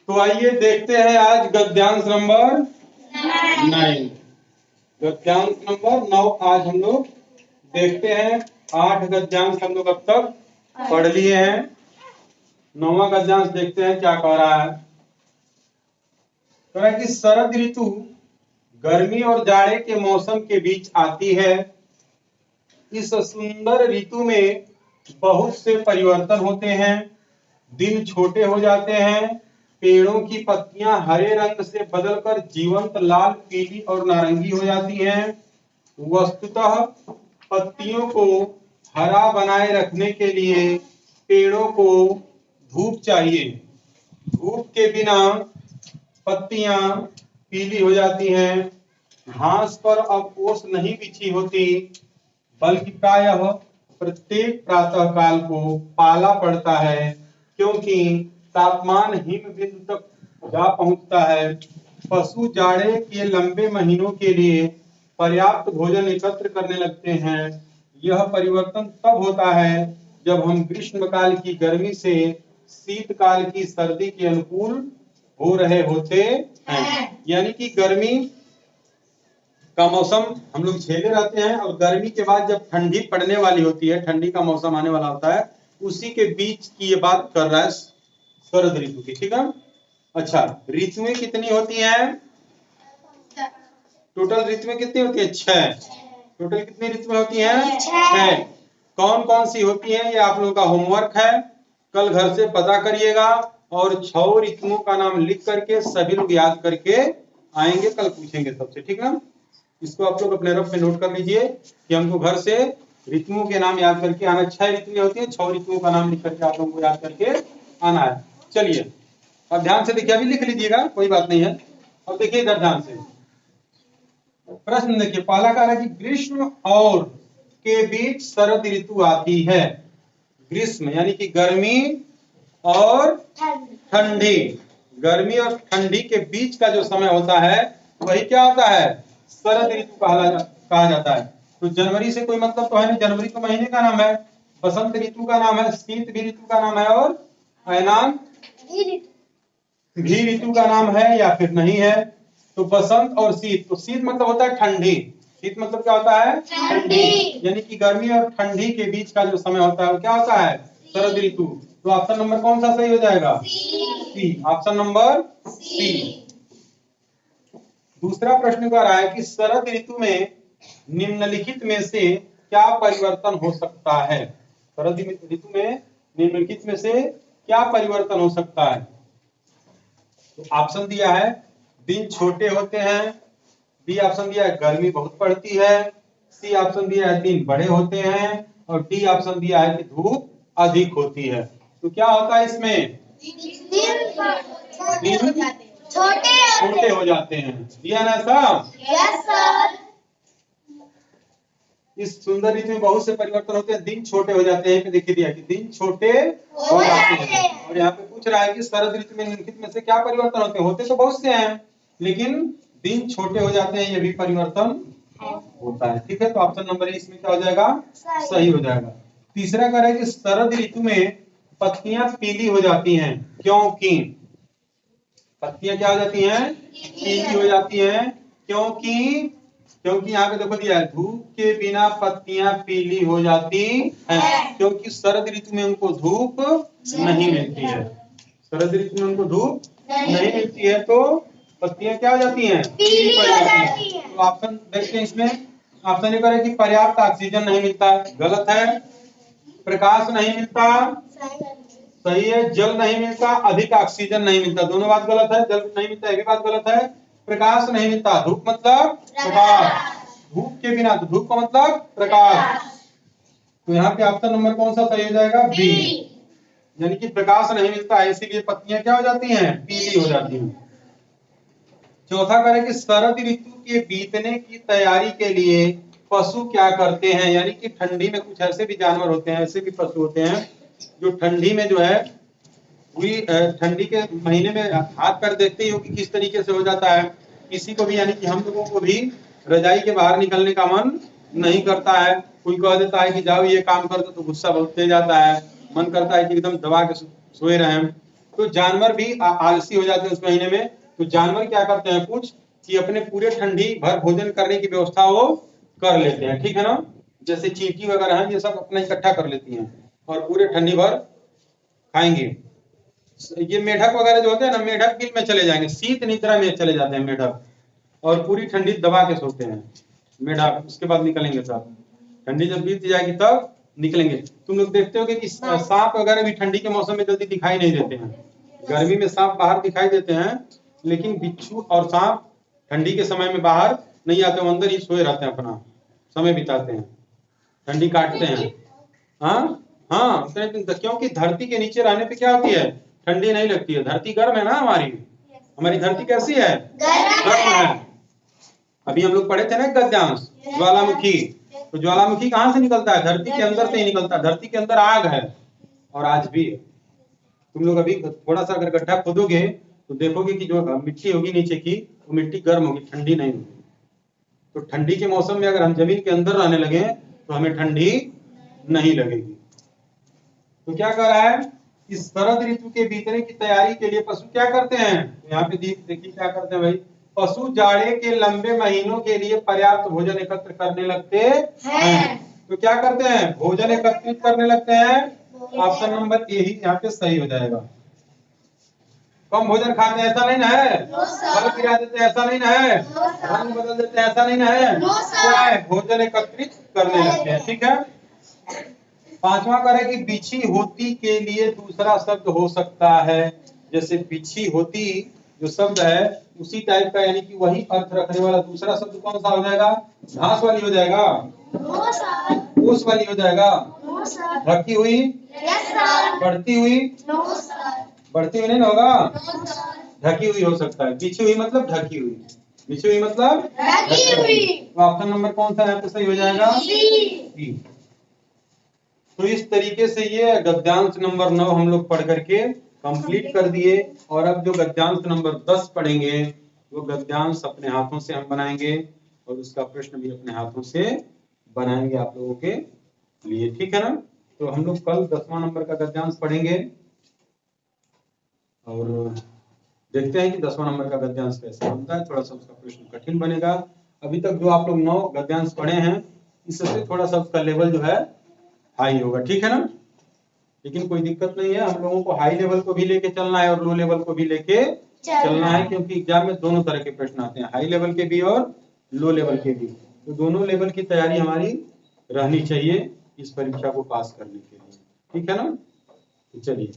तो आइए देखते हैं आज गद्यांश नंबर 9। गद्यांश नंबर 9 आज हम लोग देखते हैं। 8 गद्यांश हम लोग अब तक पढ़ लिए हैं। 9वां गद्यांश देखते हैं क्या कह रहा है। कह रहा है कि शरद ऋतु गर्मी और जाड़े के मौसम के बीच आती है। इस सुंदर ऋतु में बहुत से परिवर्तन होते हैं। दिन छोटे हो जाते हैं। पेड़ों की पत्तियां हरे रंग से बदलकर जीवंत लाल, पीली और नारंगी हो जाती हैं। वस्तुतः पत्तियों को हरा बनाए रखने के लिए पेड़ों को धूप चाहिए। धूप के बिना पत्तियां पीली हो जाती हैं। घास पर अब ओस नहीं बिछी होती, बल्कि प्रायः प्रत्येक प्रातः काल को पाला पड़ता है, क्योंकि तापमान हिम बिंदु तक जा पहुंचता है। पशु जाड़े के लंबे महीनों के लिए पर्याप्त भोजन एकत्र करने लगते हैं। यह परिवर्तन तब होता है जब हम ग्रीष्मकाल की गर्मी से शीतकाल की सर्दी के अनुकूल हो रहे होते हैं। यानी कि गर्मी का मौसम हम लोग झेले रहते हैं और गर्मी के बाद जब ठंडी पड़ने वाली होती है, ठंडी का मौसम आने वाला होता है, उसी के बीच की ये बात कर रहा है शरद ऋतु की। ठीक है। अच्छा, ऋतुएं कितनी होती हैं? टोटल ऋतुएं कितनी होती है? 6। टोटल कितनी ऋतुएं होती हैं? 6। कौन कौन सी होती हैं ये आप लोगों का होमवर्क है। कल घर से पता करिएगा और 6 ऋतुओं का नाम लिख करके सभी लोग याद करके आएंगे। कल पूछेंगे सबसे। ठीक है। इसको आप लोग अपने रफ में नोट कर लीजिए कि हमको घर से ऋतुओं के नाम याद करके आना। 6 ऋतुएं होती हैं, 6 ऋतुओं का नाम लिख करके आप लोगों को याद करके आना है। चलिए अब ध्यान से देखिए, अभी लिख लीजिएगा, कोई बात नहीं है। अब देखिए इधर ध्यान से प्रश्न देखिए। पहला कह रहा है कि ग्रीष्म और के बीच शरद ऋतु आती है। ग्रीष्म यानी कि गर्मी और ठंडी, गर्मी और ठंडी के बीच का जो समय होता है वही क्या होता है? शरद ऋतु कहा जाता है। तो जनवरी से कोई मतलब तो है नहीं, जनवरी तो महीने का नाम है। बसंत ऋतु का नाम है, शीत भी ऋतु का नाम है, और ऐनान भी ऋतु का नाम है या फिर नहीं है। तो बसंत और शीत, तो शीत मतलब होता है ठंडी। शीत मतलब क्या होता है? ठंडी। यानी कि गर्मी और ठंडी के बीच का जो समय होता है वो क्या होता है? शरद ऋतु। तो ऑप्शन नंबर कौन सा सही हो जाएगा? सी। Option number C. दूसरा प्रश्न कह रहा है कि शरद ऋतु में निम्नलिखित में से क्या परिवर्तन हो सकता है? शरद ऋतु में निम्नलिखित में से क्या परिवर्तन हो सकता है? तो ऑप्शन दिया है दिन छोटे होते हैं, बी ऑप्शन दिया है गर्मी बहुत पड़ती है, सी ऑप्शन दिया है दिन बड़े होते हैं, और डी ऑप्शन दिया है कि धूप अधिक होती है। तो क्या होता है इसमें? छोटे हो जाते हैं। दिया ना साहब? Yes sir. इस सुंदर ऋतु में बहुत से परिवर्तन होते हैं, दिन छोटे हो जाते हैं। देखिए दिया कि दिन छोटे हो जाते हैं। और यहाँ पे पूछ रहा है कि शरद ऋतु में निम्नलिखित में से क्या परिवर्तन होते हैं? होते तो बहुत से हैं, लेकिन दिन छोटे हो जाते हैं, ये भी परिवर्तन होता है। ठीक है। तो ऑप्शन नंबर इसमें क्या हो जाएगा? सही हो जाएगा। तीसरा कह रहा है कि शरद ऋतु में पत्तियां पीली हो जाती हैं, क्योंकि पत्तियां क्या हो जाती हैं? पीली हो जाती हैं। क्योंकि यहाँ पे देखो दिया है धूप के बिना पत्तियां पीली हो जाती हैं, क्योंकि शरद ऋतु में उनको धूप नहीं मिलती है। शरद ऋतु में उनको धूप नहीं मिलती है, तो पत्तियां क्या हो जाती हैं? पीली पड़ जाती हैं। तो ऑप्शन देखते हैं इसमें। ऑप्शन ये करें कि पर्याप्त ऑक्सीजन नहीं मिलता, गलत है। प्रकाश नहीं मिलता, सही है। जल नहीं मिलता, अधिक ऑक्सीजन नहीं मिलता, दोनों बात गलत है। जल नहीं मिलता, ये भी बात गलत है। प्रकाश नहीं मिलता, धूप मतलब प्रकाश, धूप के बिना, तो धूप का मतलब प्रकाश। तो यहाँ पे ऑप्शन नंबर कौन सा सही हो जाएगा? बी। यानी कि प्रकाश नहीं मिलता है, इसीलिए पत्तियां क्या हो जाती हैं? पीली हो जाती हैं। चौथा करें कि शरद ऋतु के बीतने की तैयारी के लिए पशु क्या करते हैं? यानी कि ठंडी में कुछ ऐसे भी जानवर होते हैं, ऐसे भी पशु होते हैं जो ठंडी में जो है पूरी ठंडी के महीने में हाथ पैर देखते ही हो कि किस तरीके से हो जाता है। किसी को भी, यानी कि हम लोगों को भी रजाई के बाहर निकलने का मन नहीं करता है। कोई कह देता है कि जाओ ये काम कर दो, तो गुस्सा बहुत तेज आता है, मन करता है कि एकदम दबा के सोए रहें। तो जानवर भी आलसी हो जाते हैं उस महीने में। तो जानवर क्या करते हैं कुछ कि अपने पूरे ठंडी भर भोजन करने की व्यवस्था वो कर लेते हैं, ठीक है ना। जैसे चींटी वगैरह हैं ये सब अपना इकट्ठा कर लेती हैं और पूरे ठंडी भर खाएंगे। ये मेढक वगैरह जो होते हैं ना, मेढक बिल में चले जाएंगे, शीत निद्रा में चले जाते हैं मेढक, और पूरी ठंडी दबा के सोते हैं मेढक। उसके बाद निकलेंगे सब, ठंडी जब बीत जाएगी तब निकलेंगे। तुम लोग देखते होगे कि सांप वगैरह भी ठंडी के मौसम में जल्दी दिखाई नहीं देते हैं। गर्मी में सांप बाहर दिखाई देते हैं, लेकिन बिच्छू और सांप ठंडी के समय में बाहर नहीं आते, वो अंदर ही सोए रहते हैं, अपना समय बिताते हैं, ठंडी काटते हैं। हाँ हाँ, क्योंकि धरती के नीचे रहने पे क्या होती है, ठंडी नहीं लगती है। धरती गर्म है ना, हमारी धरती कैसी है, गर्म है। अभी हम लोग पढ़े थे ना गद्यांश, ज्वालामुखी। तो ज्वालामुखी कहाँ से निकलता है, धरती के अंदर से ही निकलता है। धरती के अंदर आग है और आज भी है। तुम लोग अभी थोड़ा सा अगर गड्ढा खोदोगे तो देखोगे कि जो मिट्टी होगी नीचे की, वो मिट्टी गर्म होगी, ठंडी नहीं होगी। तो ठंडी के मौसम में अगर हम जमीन के अंदर रहने लगे तो हमें ठंडी नहीं लगेगी। तो क्या कर रहा है, इस शरद ऋतु के बीतने की तैयारी के लिए पशु क्या करते हैं, यहाँ पे देखिए क्या करते हैं भाई। पशु जाड़े के लंबे महीनों के लिए पर्याप्त भोजन एकत्र करने लगते हैं। तो क्या करते हैं, भोजन एकत्रित करने लगते हैं। ऑप्शन नंबर ए ही यहाँ पे सही हो जाएगा। कम भोजन खाते हैं ऐसा नहीं ना है, फल गिरा देते हैं ऐसा नहीं ना है, रंग बदल देते हैं ऐसा नहीं ना है, क्या है, भोजन एकत्रित करने लगते हैं, ठीक है। पांचवा करे कि बिछी होती के लिए दूसरा शब्द हो सकता है। जैसे बिछी होती जो शब्द है उसी टाइप का, यानी कि वही अर्थ रखने वाला दूसरा शब्द कौन सा हो जाएगा, घास वाली हो जाएगा, ओस वाली हो जाएगा, ढकी हुई, बढ़ती हुई, बढ़ती हुई नहीं होगा, ढकी हुई हो सकता है। बिछी हुई मतलब ढकी हुई, बिछी हुई मतलब ढकी हुई। तो ऑप्शन नंबर कौन सा है तो सही हो जाएगा, सी। तो इस तरीके से ये गद्यांश नंबर 9 हम लोग पढ़ करके कंप्लीट कर दिए। और अब जो गद्यांश नंबर 10 पढ़ेंगे वो गद्यांश अपने हाथों से हम बनाएंगे और उसका प्रश्न भी अपने हाथों से बनाएंगे आप लोगों के लिए, ठीक है ना। तो हम लोग कल 10वां नंबर का गद्यांश पढ़ेंगे और देखते हैं कि 10वां नंबर का गद्यांश कैसे बनता है। थोड़ा सा उसका प्रश्न कठिन बनेगा। अभी तक जो आप लोग 9 गद्यांश पढ़े हैं इससे थोड़ा सा उसका लेवल जो है हाई होगा, ठीक है ना। लेकिन कोई दिक्कत नहीं है, हम लोगों को हाई लेवल को भी लेके चलना है और लो लेवल को भी लेके चलना है, क्योंकि एग्जाम में दोनों तरह के प्रश्न आते हैं, हाई लेवल के भी और लो लेवल के भी। तो दोनों लेवल की तैयारी हमारी रहनी चाहिए इस परीक्षा को पास करने के लिए, ठीक है ना। तो चलिए।